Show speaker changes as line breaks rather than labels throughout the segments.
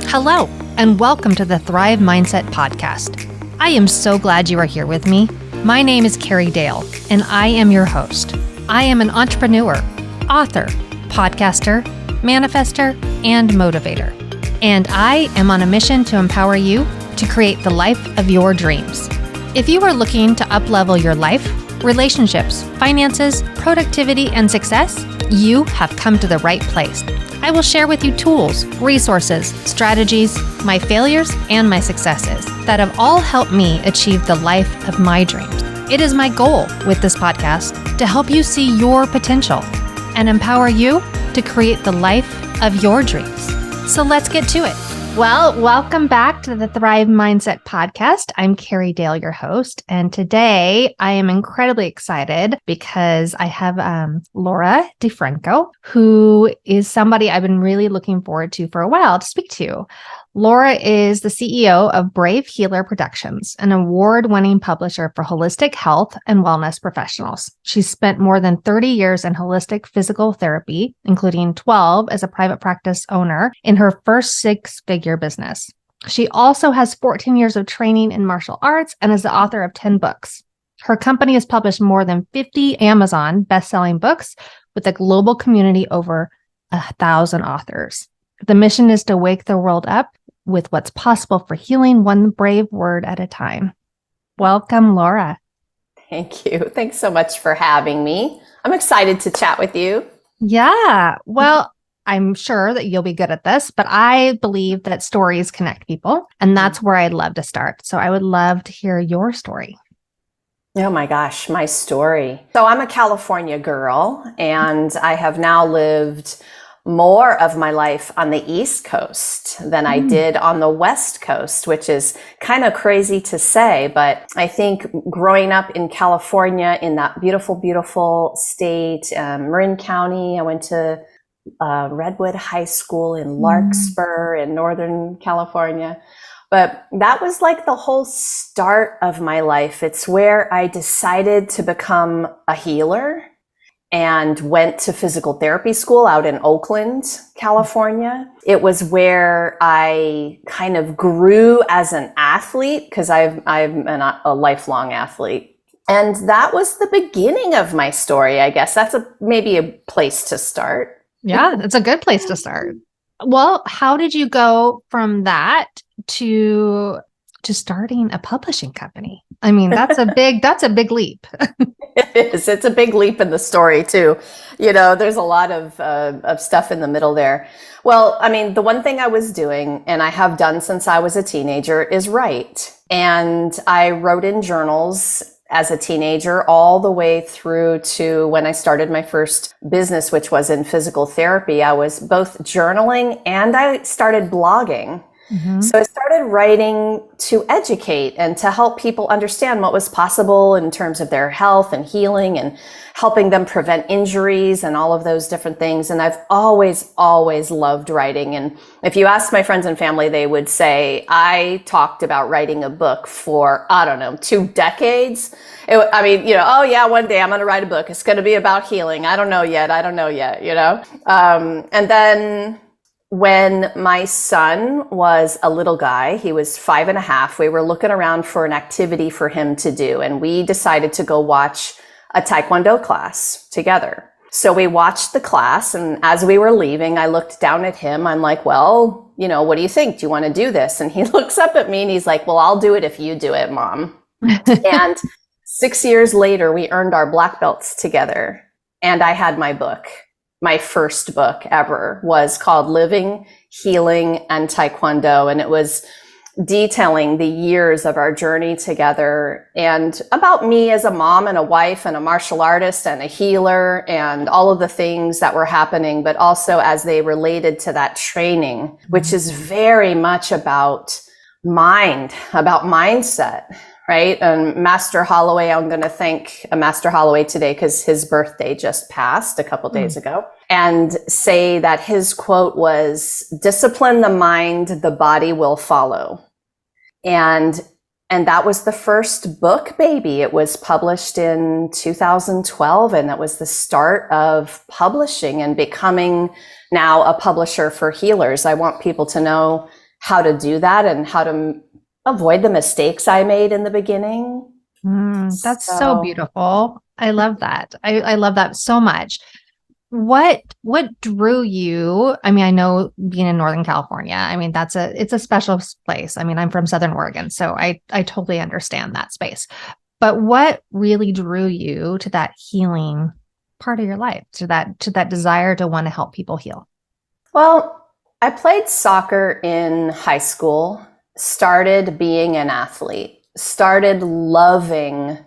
Hello, and welcome to the Thrive Mindset Podcast. I am so glad you are here with me. My name is Carrie Dale, and I am your host. I am an entrepreneur, author, podcaster, manifester, and motivator. And I am on a mission to empower you to create the life of your dreams. If you are looking to up-level your life, relationships, finances, productivity, and success, you have come to the right place. I will share with you tools, resources, strategies, my failures, and my successes that have all helped me achieve the life of my dreams. It is my goal with this podcast to help you see your potential and empower you to create the life of your dreams. So let's get to it. Well, welcome back to the Thrive Mindset Podcast. I'm Carrie Dale, your host, and today I am incredibly excited because I have Laura Di Franco, who is somebody I've been really looking forward to for a while to speak to. Laura is the CEO of Brave Healer Productions, an award-winning publisher for holistic health and wellness professionals. She's spent more than 30 years in holistic physical therapy, including 12 as a private practice owner in her first six-figure business. She also has 14 years of training in martial arts and is the author of 10 books. Her company has published more than 50 Amazon best-selling books with a global community over 1,000 authors. The mission is to wake the world up with what's possible for healing one brave word at a time. Welcome, Laura.
Thank you. Thanks so much for having me. I'm excited to chat with you.
Yeah, well, I'm sure that you'll be good at this, but I believe that stories connect people, and that's where I'd love to start. So I would love to hear your story.
Oh my gosh, my story. So I'm a California girl, and I have now lived more of my life on the East Coast than I did on the West Coast, which is kind of crazy to say, but I think growing up in California in that beautiful, beautiful state, Marin County, I went to Redwood High School in Larkspur in Northern California. But that was like the whole start of my life. It's where I decided to become a healer and went to physical therapy school out in Oakland, California. It was where I kind of grew as an athlete because I'm a lifelong athlete. And that was the beginning of my story, I guess. That's maybe a place to start.
Yeah, it's a good place to start. Well, how did you go from that to starting a publishing company? I mean, that's a big leap.
It is. It's a big leap in the story too. You know, there's a lot of stuff in the middle there. Well, I mean, the one thing I was doing, and I have done since I was a teenager, is write. And I wrote in journals as a teenager all the way through to when I started my first business, which was in physical therapy. I was both journaling and I started blogging. So I started writing to educate and to help people understand what was possible in terms of their health and healing and helping them prevent injuries and all of those different things. And I've always, always loved writing. And if you ask my friends and family, they would say I talked about writing a book for, 2 decades. Oh yeah, one day I'm going to write a book. It's going to be about healing. I don't know yet, you know? And then when my son was a little guy, he was 5.5, we were looking around for an activity for him to do. And we decided to go watch a Taekwondo class together. So we watched the class. And as we were leaving, I looked down at him. I'm like, well, what do you think? Do you want to do this? And he looks up at me and he's like, well, I'll do it if you do it, Mom. And 6 years later, we earned our black belts together. And I had my book. My first book ever was called Living, Healing, and Taekwondo. And it was detailing the years of our journey together and about me as a mom and a wife and a martial artist and a healer and all of the things that were happening, but also as they related to that training, which is very much about mindset. Right? And Master Holloway, I'm going to thank Master Holloway today because his birthday just passed a couple days ago, and say that his quote was, discipline the mind, the body will follow. And that was the first book, baby. It was published in 2012, and that was the start of publishing and becoming now a publisher for healers. I want people to know how to do that and how to avoid the mistakes I made in the beginning.
That's so beautiful. I love that. I love that so much. What drew you? I mean, I know being in Northern California, I mean, it's a special place. I mean, I'm from Southern Oregon, so I totally understand that space. But what really drew you to that healing part of your life, to that desire to want to help people heal?
Well, I played soccer in high school, started being an athlete, started loving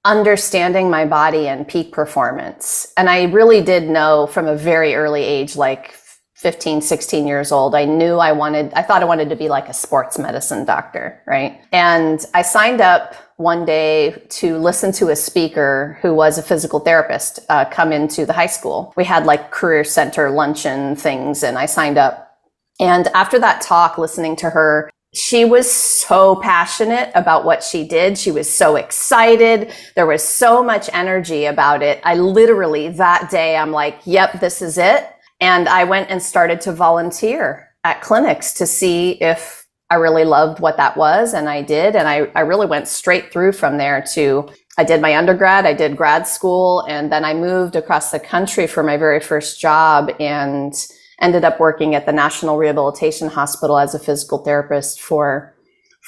understanding my body and peak performance. And I really did know from a very early age, like 15, 16 years old, I thought I wanted to be like a sports medicine doctor, right? And I signed up one day to listen to a speaker who was a physical therapist come into the high school. We had like career center luncheon things, and I signed up. And after that talk, listening to her, she was so passionate about what she did. She was so excited. There was so much energy about it. I literally, that day, I'm like, yep, this is it. And I went and started to volunteer at clinics to see if I really loved what that was. And I did. And I really went straight through from there I did my undergrad, I did grad school, and then I moved across the country for my very first job and ended up working at the National Rehabilitation Hospital as a physical therapist for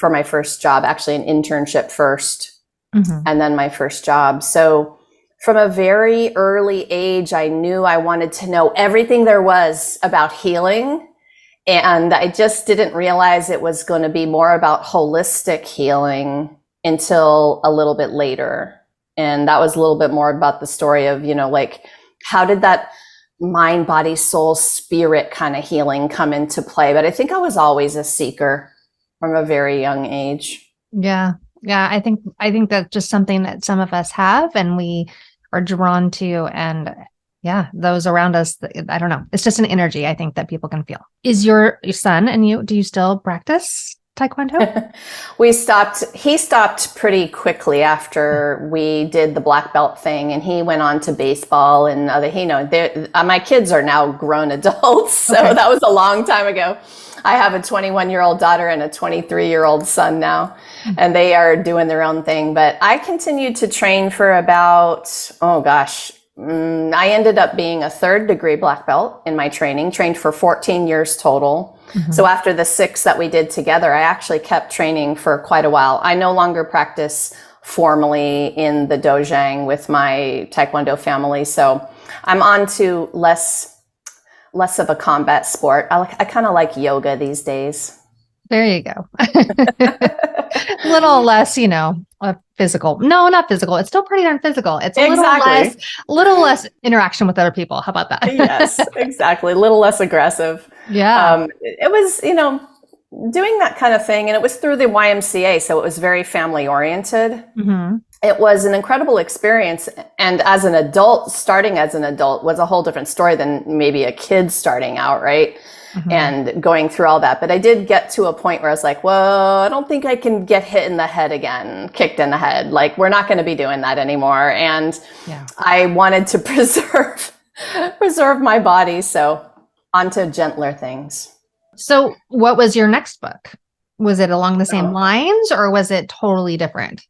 my first job, actually an internship first, and then my first job. So from a very early age, I knew I wanted to know everything there was about healing. And I just didn't realize it was going to be more about holistic healing until a little bit later. And that was a little bit more about the story of, like, how did that mind, body, soul, spirit kind of healing come into play? But I think I was always a seeker from a very young age.
Yeah. Yeah. I think that's just something that some of us have and we are drawn to. And yeah, those around us, I don't know. It's just an energy I think that people can feel. Is your son and do you still practice Taekwondo?
He stopped pretty quickly after we did the black belt thing, and he went on to baseball and my kids are now grown adults. So okay. That was a long time ago. I have a 21-year-old daughter and a 23-year-old son now, and they are doing their own thing. But I continued to train for about, I ended up being a 3rd degree black belt in my training, trained for 14 years total. So after the 6 that we did together, I actually kept training for quite a while. I no longer practice formally in the dojang with my Taekwondo family. So I'm on to less of a combat sport. I kind of like yoga these days.
There you go. A little less, physical. No, not physical. It's still pretty darn physical. It's a little less interaction with other people. How about that?
Yes, exactly. A little less aggressive.
Yeah.
It was, doing that kind of thing. And it was through the YMCA. So it was very family oriented. It was an incredible experience. And as an adult, starting as an adult was a whole different story than maybe a kid starting out, right? And going through all that. But I did get to a point where I was like, whoa, I don't think I can get hit in the head again, kicked in the head. Like, we're not going to be doing that anymore. And I wanted to preserve my body. So onto gentler things.
So what was your next book? Was it along the same lines or was it totally different?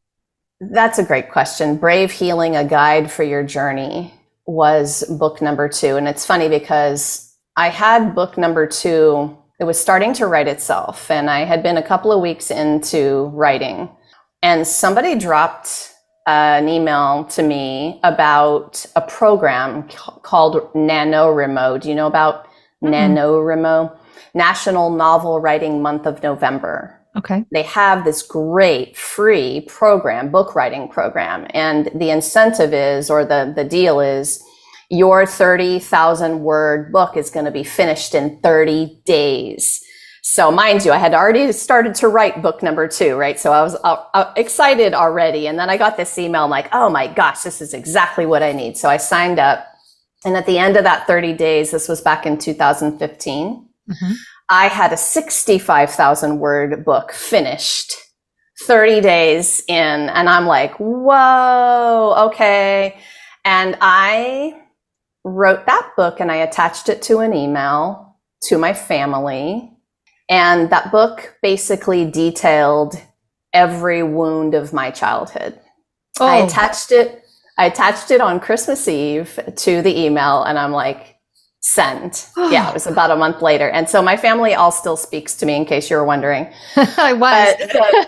That's a great question. Brave Healing, A Guide for Your Journey was book number 2. And it's funny because I had book number 2, it was starting to write itself. And I had been a couple of weeks into writing. And somebody dropped an email to me about a program called NaNoWriMo. Do you know about NaNoWriMo? National Novel Writing Month of November.
Okay.
They have this great free program, book writing program. And the incentive is, or the deal is, your 30,000 word book is going to be finished in 30 days. So mind you, I had already started to write book number 2, right? So I was excited already. And then I got this email, I'm like, oh my gosh, this is exactly what I need. So I signed up. And at the end of that 30 days, this was back in 2015, I had a 65,000 word book finished 30 days in. And I'm like, whoa, okay. And I wrote that book and I attached it to an email to my family. And that book basically detailed every wound of my childhood.
Oh.
I attached it on Christmas Eve to the email, and I'm like, send. Yeah, it was about a month later. And so my family all still speaks to me, in case you were wondering.
I was.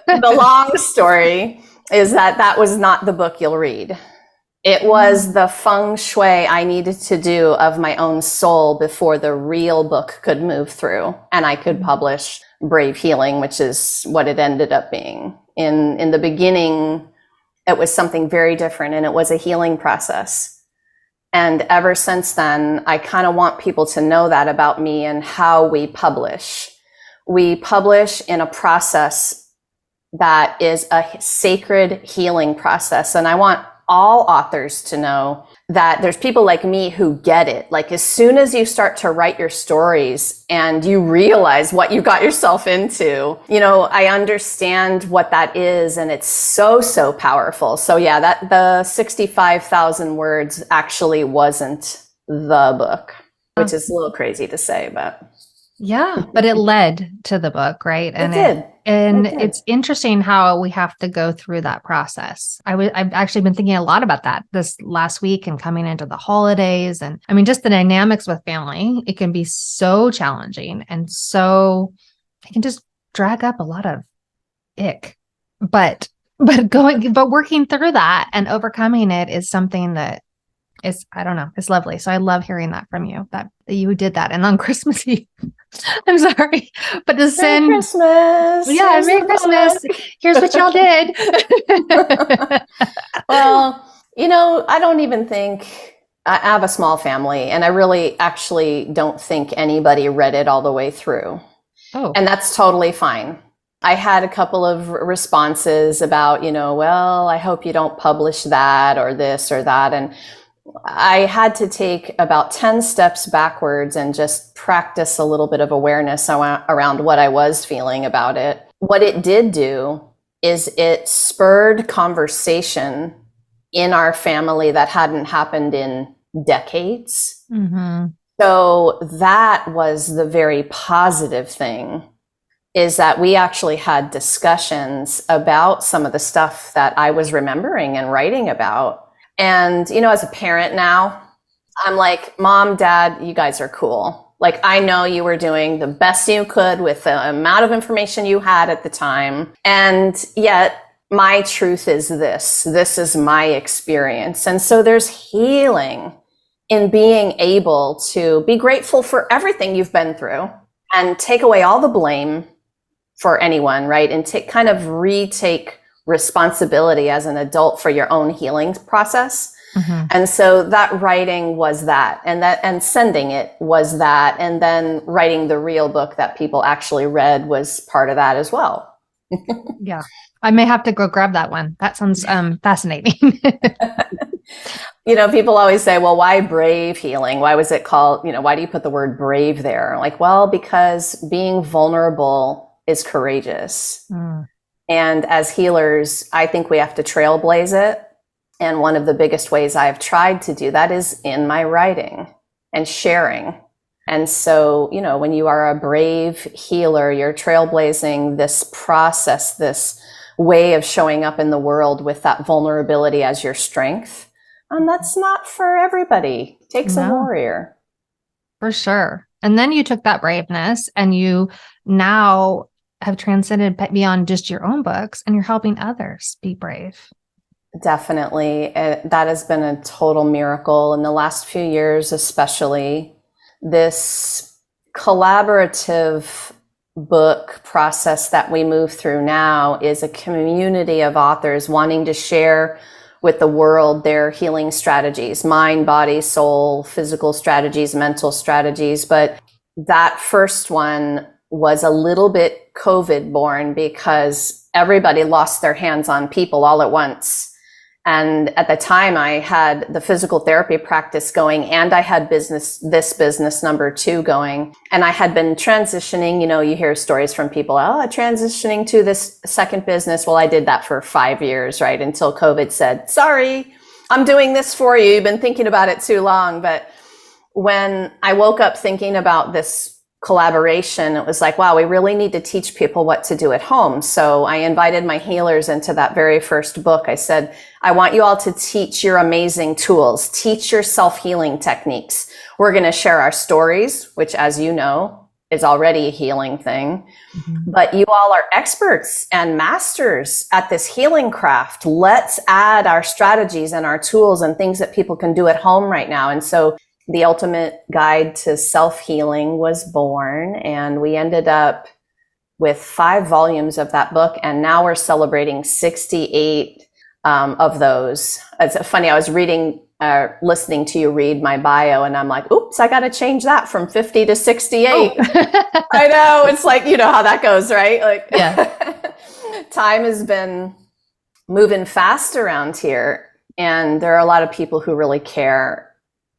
But the long story is that was not the book you'll read. It was the feng shui I needed to do of my own soul before the real book could move through and I could publish Brave Healing, which is what it ended up being. In the beginning, it was something very different, and it was a healing process. And ever since then, I kind of want people to know that about me and how we publish. We publish in a process that is a sacred healing process. And I want all authors to know that there's people like me who get it. Like, as soon as you start to write your stories and you realize what you got yourself into, I understand what that is, and it's so, so powerful. So yeah, that the 65,000 words actually wasn't the book, which is a little crazy to say, but
yeah, but it led to the book, right? And
it did.
And it's interesting how we have to go through that process. I've actually been thinking a lot about that this last week and coming into the holidays. And I mean, just the dynamics with family, it can be so challenging. And so it can just drag up a lot of ick. But working through that and overcoming it is something that is, I don't know, it's lovely. So I love hearing that from you, that you did that. And on Christmas Eve, I'm sorry, but to send
Merry Christmas.
Yeah, Merry Christmas. Here's what y'all did.
Well, I don't even think I have a small family, and I really actually don't think anybody read it all the way through.
Oh.
And that's totally fine. I had a couple of responses about, well, I hope you don't publish that or this or that. And I had to take about 10 steps backwards and just practice a little bit of awareness around what I was feeling about it. What it did do is it spurred conversation in our family that hadn't happened in decades.
Mm-hmm.
So that was the very positive thing, is that we actually had discussions about some of the stuff that I was remembering and writing about. And, as a parent now, I'm like, Mom, Dad, you guys are cool. Like, I know you were doing the best you could with the amount of information you had at the time. And yet my truth is this is my experience. And so there's healing in being able to be grateful for everything you've been through and take away all the blame for anyone, right? And kind of retake responsibility as an adult for your own healing process. Mm-hmm. And so that writing was that, and sending it was that, and then writing the real book that people actually read was part of that as well.
Yeah. I may have to go grab that one. That sounds fascinating.
People always say, well, why Brave Healing? Why was it called, why do you put the word brave there? Like, well, because being vulnerable is courageous. Mm. And as healers, I think we have to trailblaze it. And one of the biggest ways I've tried to do that is in my writing and sharing. And so, when you are a brave healer, you're trailblazing this process, this way of showing up in the world with that vulnerability as your strength. And that's not for everybody. It takes a warrior.
For sure. And then you took that braveness and you now have transcended beyond just your own books, and you're helping others be brave.
Definitely. That has been a total miracle in the last few years, especially. This collaborative book process that we move through now is a community of authors wanting to share with the world their healing strategies, mind, body, soul, physical strategies, mental strategies. But that first one was a little bit COVID born because everybody lost their hands on people all at once. And at the time I had the physical therapy practice going, and I had this business number 2 going. And I had been transitioning, you hear stories from people, transitioning to this second business. Well, I did that for 5 years, right? Until COVID said, sorry, I'm doing this for you. You've been thinking about it too long. But when I woke up thinking about this collaboration, it was like, wow, we really need to teach people what to do at home. So I invited my healers into that very first book. I said, I want you all to teach your amazing tools, teach your self-healing techniques. We're going to share our stories, which, as you know, is already a healing thing. Mm-hmm. But you all are experts and masters at this healing craft. Let's add our strategies and our tools and things that people can do at home right now. And so the Ultimate Guide to Self-Healing was born, and we ended up with 5 volumes of that book. And now we're celebrating 68 of those. It's funny. I was listening to you read my bio, and I'm like, oops, I got to change that from 50 to 68. Oh. I know. It's like, you know how that goes, right? Like, yeah. Time has been moving fast around here, and there are a lot of people who really care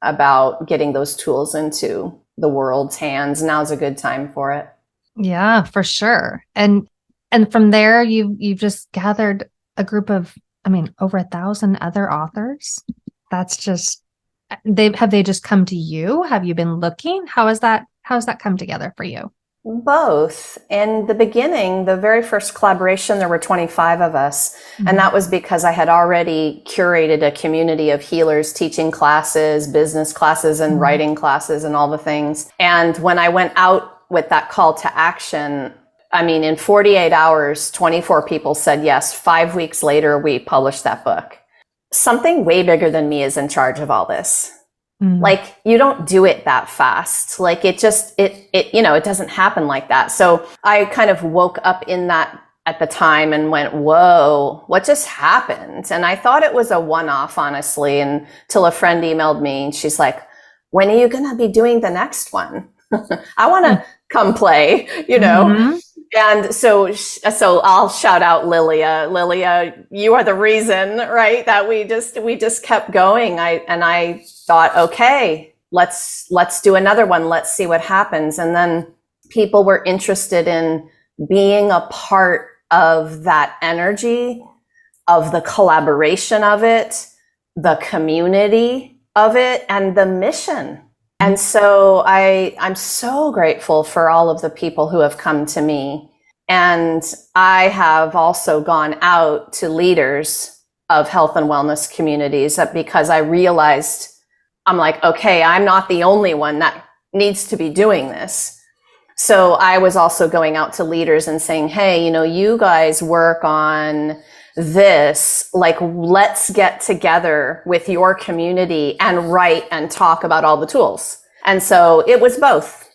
about getting those tools into the world's hands. Now's a good time for it.
Yeah, for sure. And from there, you've just gathered a group of, over 1,000 other authors. That's just, have they just come to you? Have you been looking? How's that come together for you?
Both. In the beginning, the very first collaboration, there were 25 of us. Mm-hmm. And that was because I had already curated a community of healers teaching classes, business classes, and mm-hmm. writing classes and all the things. And when I went out with that call to action, in 48 hours, 24 people said yes. 5 weeks later, we published that book. Something way bigger than me is in charge of all this. Mm. Like, you don't do it that fast. Like, it doesn't happen like that. So I kind of woke up in that at the time and went, whoa, what just happened? And I thought it was a one-off, honestly, until a friend emailed me and she's like, when are you going to be doing the next one? I want to come play, Mm-hmm. And so I'll shout out Lilia. Lilia, you are the reason, right? That we just kept going. I thought, okay, let's do another one. Let's see what happens. And then people were interested in being a part of that energy, of the collaboration of it, the community of it, and the mission. And so I'm so grateful for all of the people who have come to me. And I have also gone out to leaders of health and wellness communities because I realized, I'm like, okay, I'm not the only one that needs to be doing this. So I was also going out to leaders and saying, hey, you guys work on this, like, let's get together with your community and write and talk about all the tools. And so it was both.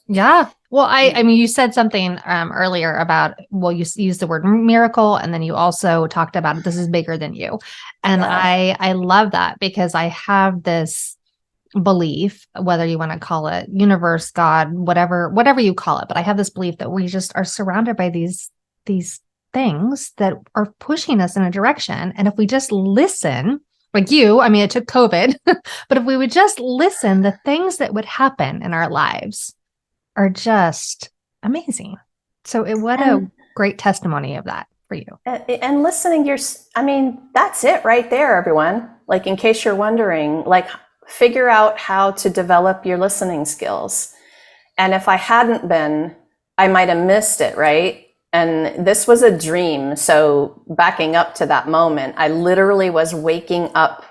Yeah. Well, you said something earlier about, you used the word miracle, and then you also talked about this is bigger than you. And yeah. I love that because I have this belief, whether you want to call it universe, God, whatever you call it, but I have this belief that we just are surrounded by these things that are pushing us in a direction. And if we just listen, like you, it took COVID, but if we would just listen, the things that would happen in our lives are just amazing. So what a great testimony of that for you.
And listening, that's it right there, everyone. Like, in case you're wondering, like, figure out how to develop your listening skills. And if I hadn't been, I might have missed it, right? And this was a dream. So backing up to that moment, I literally was waking up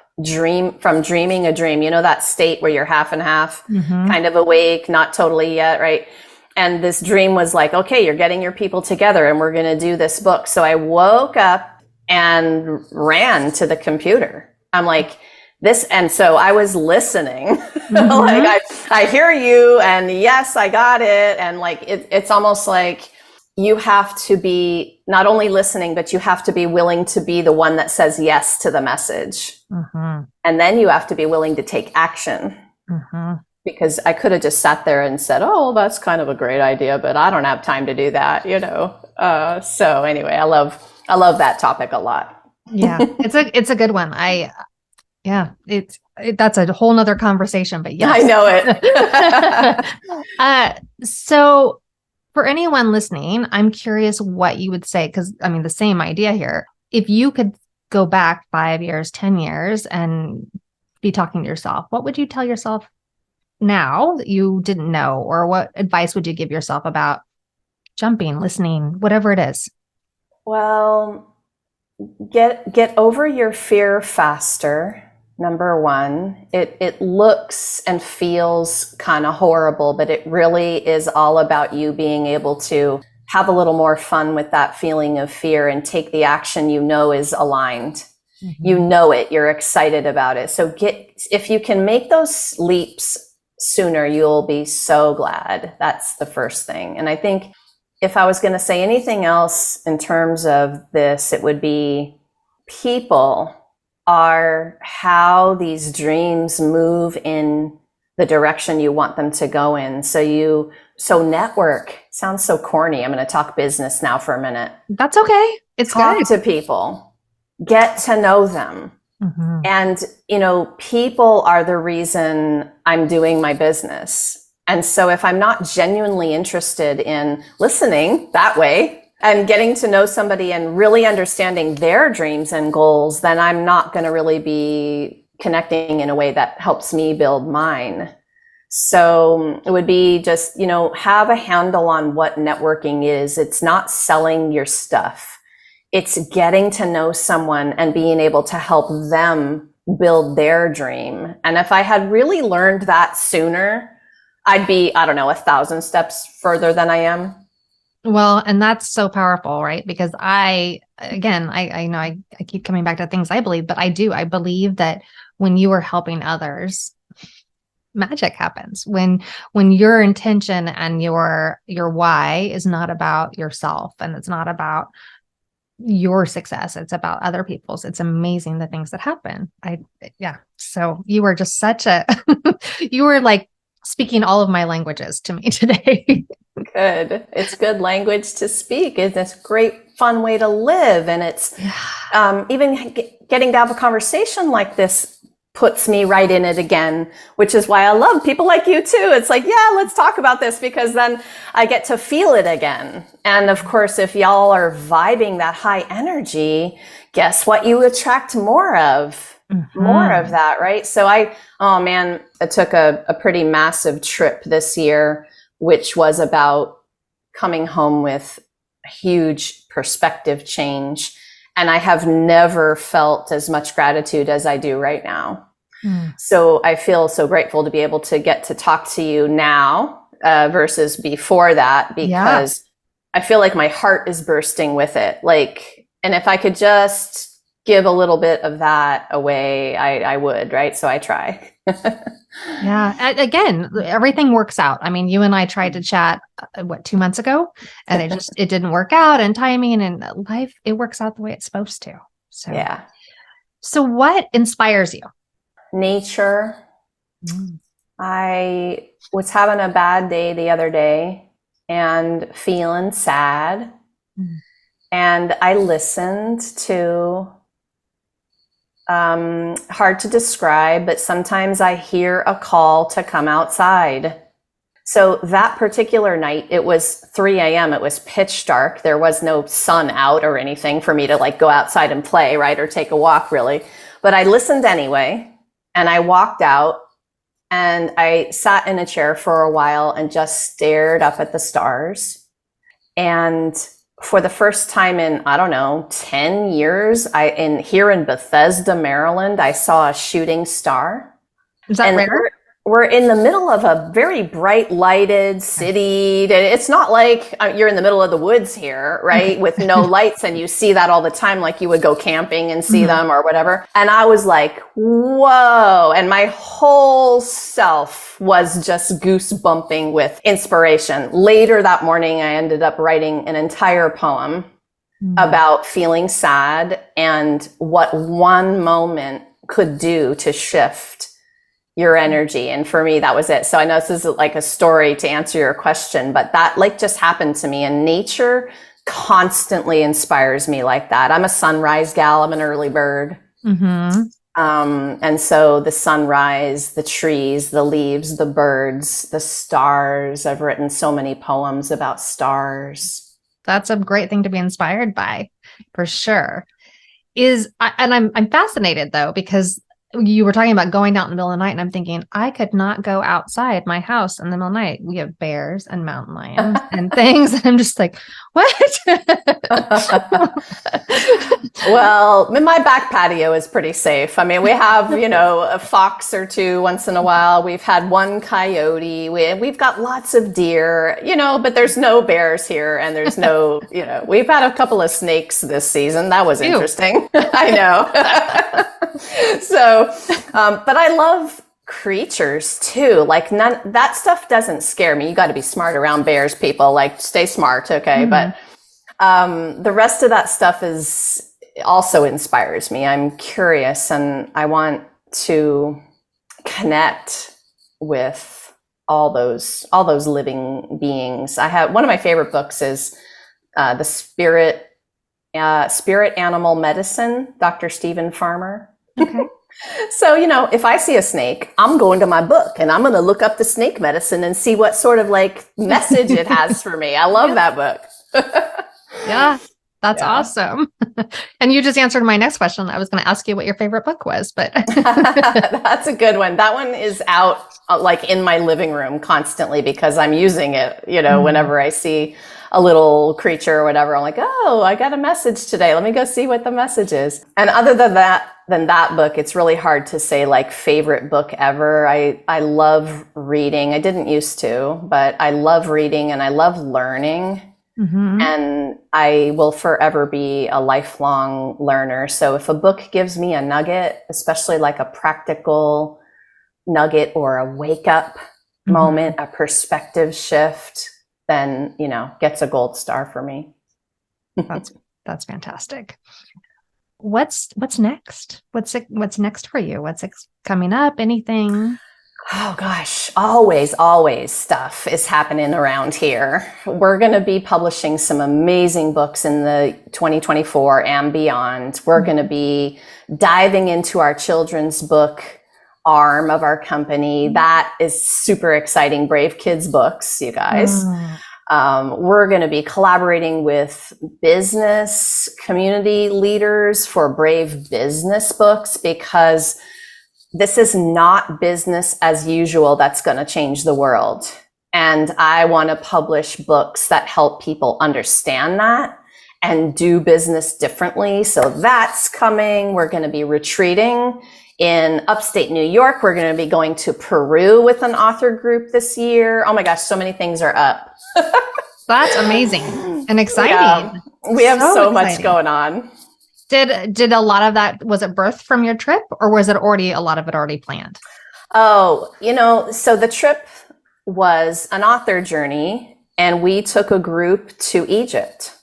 from dreaming a dream, that state where you're half and half, mm-hmm. kind of awake, not totally yet, right? And this dream was like, okay, you're getting your people together and we're going to do this book. So I woke up and ran to the computer. I'm like, this, and so I was listening, mm-hmm. like I hear you, and yes, I got it. And like, it's almost like you have to be not only listening, but you have to be willing to be the one that says yes to the message. Mm-hmm. And then you have to be willing to take action. Mm-hmm. Because I could have just sat there and said, oh, that's kind of a great idea, but I don't have time to do that, So anyway, I love that topic a lot.
Yeah, it's a good one. That's a whole nother conversation, but yes.
I
know it. So for anyone listening, I'm curious what you would say, because the same idea here. If you could go back 5 years, 10 years and be talking to yourself, what would you tell yourself now that you didn't know? Or what advice would you give yourself about jumping, listening, whatever it is?
Well, get over your fear faster. Number one, it looks and feels kind of horrible, but it really is all about you being able to have a little more fun with that feeling of fear and take the action you know is aligned. You know it, you're excited about it. So if you can make those leaps sooner, you'll be so glad. That's the first thing. And I think if I was going to say anything else in terms of this, it would be people are how these dreams move in the direction you want them to go in. So network sounds so corny. I'm going to talk business now for a minute.
That's okay. It's
Talk
good.
to people, get to know them. And, people are the reason I'm doing my business. And so if I'm not genuinely interested in listening that way and getting to know somebody and really understanding their dreams and goals, then I'm not going to really be connecting in a way that helps me build mine. So it would be just, have a handle on what networking is. It's not selling your stuff. It's getting to know someone and being able to help them build their dream. And if I had really learned that sooner, I'd be, 1,000 steps further than I am.
Well, and that's so powerful, right? Because I know I keep coming back to things I believe, but I believe that when you are helping others, magic happens. When your intention and your why is not about yourself and it's not about your success, it's about other people's. It's amazing the things that happen. So you were just you were like speaking all of my languages to me today.
Good. It's good language to speak. It's a great, fun way to live. And it's even getting to have a conversation like this puts me right in it again, which is why I love people like you too. It's like, yeah, let's talk about this, because then I get to feel it again. And of course, if y'all are vibing that high energy, guess what you attract more of? More of that, right? So I took a pretty massive trip this year, which was about coming home with a huge perspective change. And I have never felt as much gratitude as I do right now. So I feel so grateful to be able to get to talk to you now versus before that, because I feel like my heart is bursting with it. And if I could just give a little bit of that away, I would, right? So I try.
Yeah. Again, everything works out. I mean, you and I tried to chat, 2 months ago, and it didn't work out, and timing and life, it works out the way it's supposed to. So, yeah. So what inspires you?
Nature. I was having a bad day the other day and feeling sad. And I listened to hard to describe, but sometimes I hear a call to come outside. So that particular night, it was 3 a.m. It was pitch dark. There was no sun out or anything for me to go outside and play, right? Or take a walk, really. But I listened anyway. And I walked out and I sat in a chair for a while and just stared up at the stars. And for the first time in, 10 years, here in Bethesda, Maryland, I saw a shooting star.
Is that rare?
We're in the middle of a very bright lighted city. It's not like you're in the middle of the woods here, right? With no lights, and you see that all the time, like you would go camping and see them or whatever. And I was like, whoa. And my whole self was just goosebumping with inspiration. Later that morning, I ended up writing an entire poem about feeling sad and what one moment could do to shift your energy. And for me, that was it. So I know this is like a story to answer your question, but that just happened to me, and nature constantly inspires me like that. I'm a sunrise gal. I'm an early bird. And so the sunrise, the trees, the leaves, the birds, the stars. I've written so many poems about stars.
That's a great thing to be inspired by, for sure. I'm fascinated though, because You were talking about going out in the middle of the night, and I'm thinking, I could not go outside my house in the middle of the night. We have bears and mountain lions and things. And I'm just like, what?
Well, my back patio is pretty safe. I mean, we have, a fox or two once in a while. We've had one coyote. We've got lots of deer, but there's no bears here, and there's no, we've had a couple of snakes this season. That was interesting. I know. So, but I love creatures too. Like that stuff doesn't scare me. You got to be smart around bears, people. Like, stay smart, okay? But the rest of that stuff also inspires me. I'm curious, and I want to connect with all those living beings. One of my favorite books is the Spirit Animal Medicine, Dr. Stephen Farmer.
Okay.
So, if I see a snake, I'm going to my book and I'm going to look up the snake medicine and see what sort of like message it has for me. I love that book.
Yeah, that's awesome. And you just answered my next question. I was going to ask you what your favorite book was, but
that's a good one. That one is out like in my living room constantly because I'm using it, whenever I see a little creature or whatever, I'm like, oh, I got a message today. Let me go see what the message is. And other than that book, it's really hard to say like favorite book ever. I love reading. I didn't used to, but I love reading and I love learning. Mm-hmm. And I will forever be a lifelong learner. So if a book gives me a nugget, especially like a practical nugget or a wake up moment, a perspective shift, then, gets a gold star for me.
That's fantastic. What's next? What's next for you? What's coming up? Anything?
Oh gosh, always stuff is happening around here. We're going to be publishing some amazing books in the 2024 and beyond. We're going to be diving into our children's book arm of our company. That is super exciting. Brave Kids Books, you guys. We're going to be collaborating with business community leaders for Brave Business Books, because this is not business as usual that's going to change the world. And I want to publish books that help people understand that and do business differently. So that's coming. We're going to be retreating in upstate New York. We're going to be going to Peru with an author group this year. Oh my gosh, so many things are up.
That's amazing and exciting. Yeah,
we have so much going on.
Did a lot of that, was it birthed from your trip, or was it a lot of it already planned?
Oh, so the trip was an author journey, and we took a group to Egypt.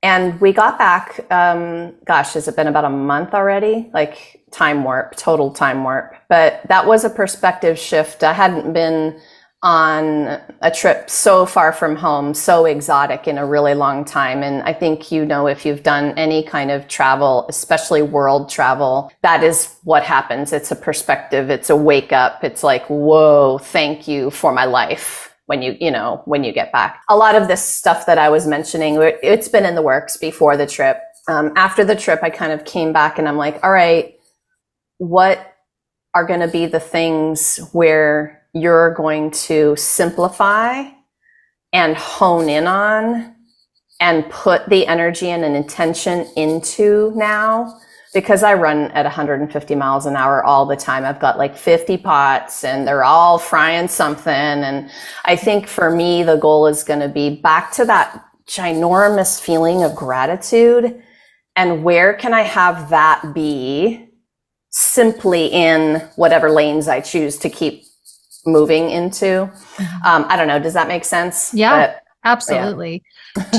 And we got back, has it been about a month already? Like total time warp. But that was a perspective shift. I hadn't been on a trip so far from home, so exotic in a really long time. And I think, if you've done any kind of travel, especially world travel, that is what happens. It's a perspective. It's a wake up. It's like, whoa, thank you for my life. When you get back. A lot of this stuff that I was mentioning, it's been in the works before the trip. After the trip, I kind of came back and I'm like, all right, what are going to be the things where you're going to simplify and hone in on and put the energy and an intention into now? Because I run at 150 miles an hour all the time. I've got like 50 pots and they're all frying something. And I think for me, the goal is going to be back to that ginormous feeling of gratitude. And where can I have that be simply in whatever lanes I choose to keep moving into? I don't know. Does that make sense?
Yeah, absolutely.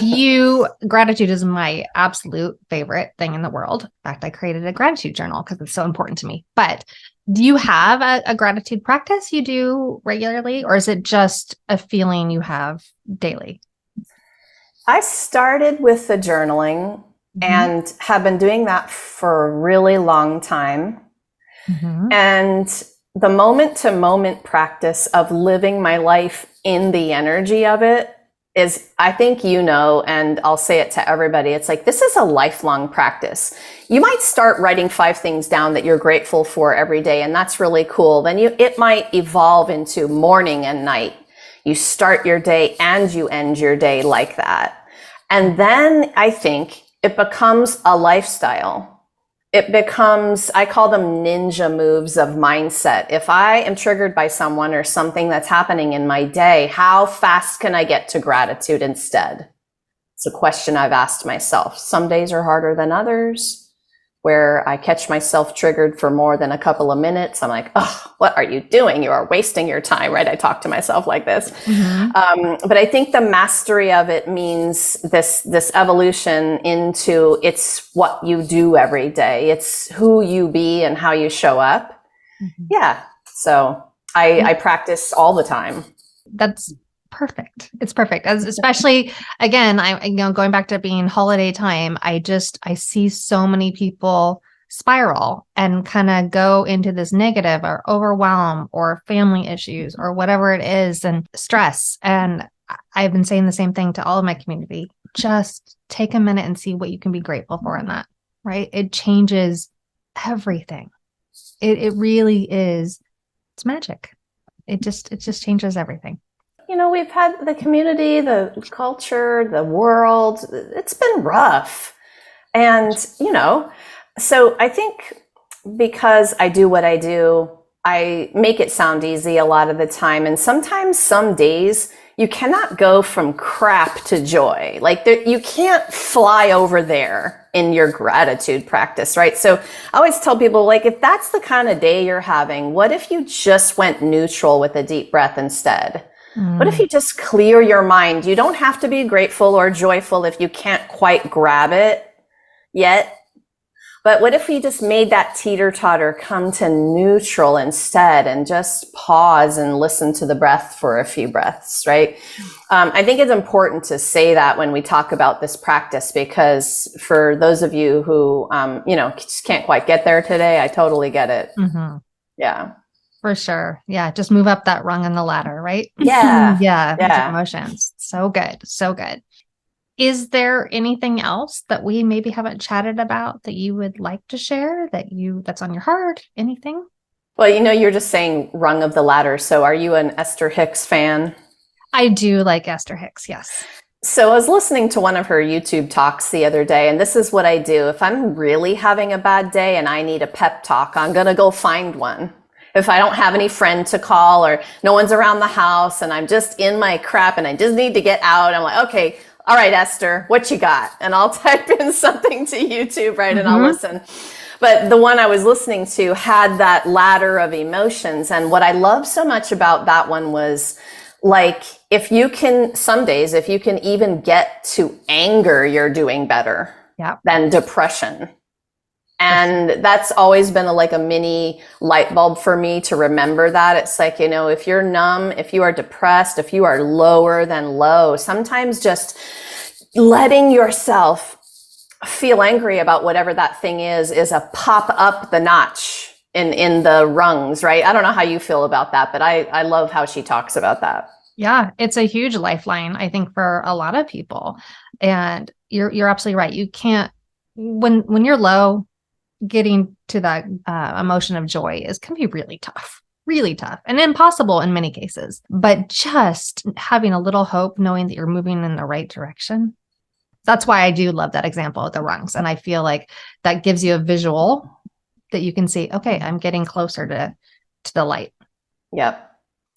Yeah. Gratitude is my absolute favorite thing in the world. In fact, I created a gratitude journal because it's so important to me. But do you have a gratitude practice you do regularly, or is it just a feeling you have daily?
I started with the journaling and have been doing that for a really long time. And the moment to moment practice of living my life in the energy of it is, I think, and I'll say it to everybody, it's like, this is a lifelong practice. You might start writing 5 things down that you're grateful for every day, and that's really cool. Then it might evolve into morning and night. You start your day and you end your day like that. And then I think it becomes a lifestyle. It becomes, I call them ninja moves of mindset. If I am triggered by someone or something that's happening in my day, how fast can I get to gratitude instead? It's a question I've asked myself. Some days are harder than others, where I catch myself triggered for more than a couple of minutes. I'm like, oh, what are you doing? You are wasting your time, right? I talk to myself like this. But I think the mastery of it means this evolution into it's what you do every day. It's who you be and how you show up. Yeah. So I practice all the time.
That's perfect. It's perfect. Especially again, going back to being holiday time, I see so many people spiral and kind of go into this negative or overwhelm or family issues or whatever it is and stress. And I've been saying the same thing to all of my community. Just take a minute and see what you can be grateful for in that, right? It changes everything. It really is. It's magic. It just changes everything.
We've had the community, the culture, the world, it's been rough. And, so I think because I do what I do, I make it sound easy a lot of the time. And sometimes some days you cannot go from crap to joy. Like you can't fly over there in your gratitude practice, right? So I always tell people, like, if that's the kind of day you're having, what if you just went neutral with a deep breath instead? What if you just clear your mind? You don't have to be grateful or joyful if you can't quite grab it yet. But what if we just made that teeter-totter come to neutral instead and just pause and listen to the breath for a few breaths, right? I think it's important to say that when we talk about this practice, because for those of you who, just can't quite get there today, I totally get it. Yeah.
For sure. Yeah. Just move up that rung on the ladder, right?
Yeah.
Yeah. Emotions. So good. So good. Is there anything else that we maybe haven't chatted about that you would like to share that's on your heart? Anything?
Well, you're just saying rung of the ladder. So are you an Esther Hicks fan?
I do like Esther Hicks. Yes.
So I was listening to one of her YouTube talks the other day, and this is what I do. If I'm really having a bad day and I need a pep talk, I'm going to go find one. If I don't have any friend to call or no one's around the house and I'm just in my crap and I just need to get out, I'm like, okay, all right, Esther, what you got? And I'll type in something to YouTube, right? And I'll listen. But the one I was listening to had that ladder of emotions. And what I love so much about that one was, like, some days, if you can even get to anger, you're doing better than depression. And that's always been a mini light bulb for me to remember that. It's like, if you're numb, if you are depressed, if you are lower than low, sometimes just letting yourself feel angry about whatever that thing is a pop up the notch in the rungs, right? I don't know how you feel about that, but I love how she talks about that.
Yeah, it's a huge lifeline, I think, for a lot of people. And you're absolutely right. You can't, when you're low, getting to that emotion of joy can be really tough and impossible in many cases. But just having a little hope, knowing that you're moving in the right direction. That's why I do love that example of the rungs. And I feel like that gives you a visual that you can see, okay, I'm getting closer to the light.
Yep.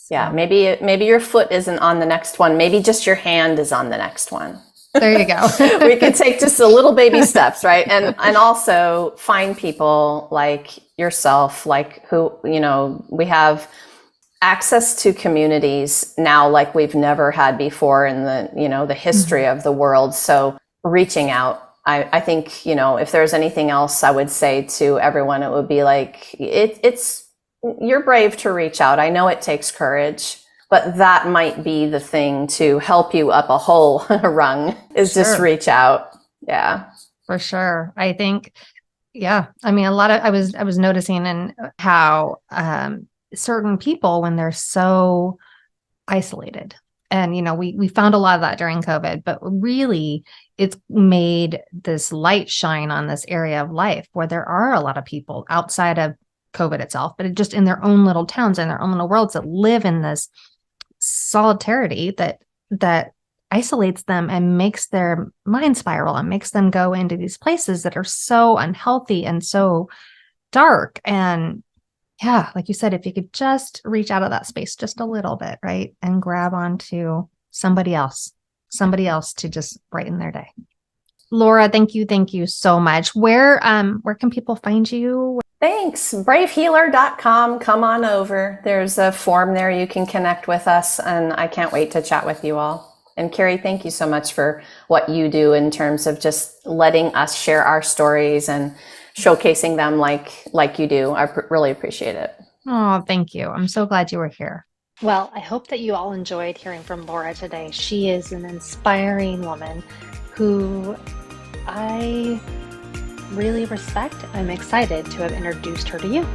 Yeah. Maybe your foot isn't on the next one. Maybe just your hand is on the next one.
There you go.
We can take just a little baby steps, right? And also find people like yourself, like who, we have access to communities now like we've never had before in the history of the world. So reaching out, I think, if there's anything else I would say to everyone, it would be like, you're brave to reach out. I know it takes courage. But that might be the thing to help you up a whole rung is just reach out. Yeah.
For sure. I think, I mean, I was noticing in how certain people, when they're so isolated And, we found a lot of that during COVID, but really it's made this light shine on this area of life where there are a lot of people outside of COVID itself, but just in their own little towns and their own little worlds that live in this solidarity that isolates them and makes their mind spiral and makes them go into these places that are so unhealthy and so dark. And yeah, like you said, if you could just reach out of that space just a little bit, right? And grab onto somebody else to just brighten their day. Laura, thank you so much. Where can people find you?
Thanks. Bravehealer.com. Come on over. There's a form there. You can connect with us, and I can't wait to chat with you all. And Carrie, thank you so much for what you do in terms of just letting us share our stories and showcasing them like you do. I really appreciate it.
Oh, thank you. I'm so glad you were here. Well, I hope that you all enjoyed hearing from Laura today. She is an inspiring woman who I really respect. I'm excited to have introduced her to you.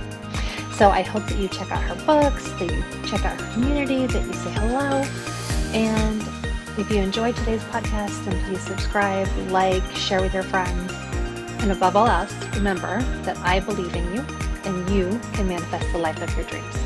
So I hope that you check out her books, that you check out her community, that you say hello. And if you enjoyed today's podcast, then please subscribe, like, share with your friends. And above all else, remember that I believe in you and you can manifest the life of your dreams.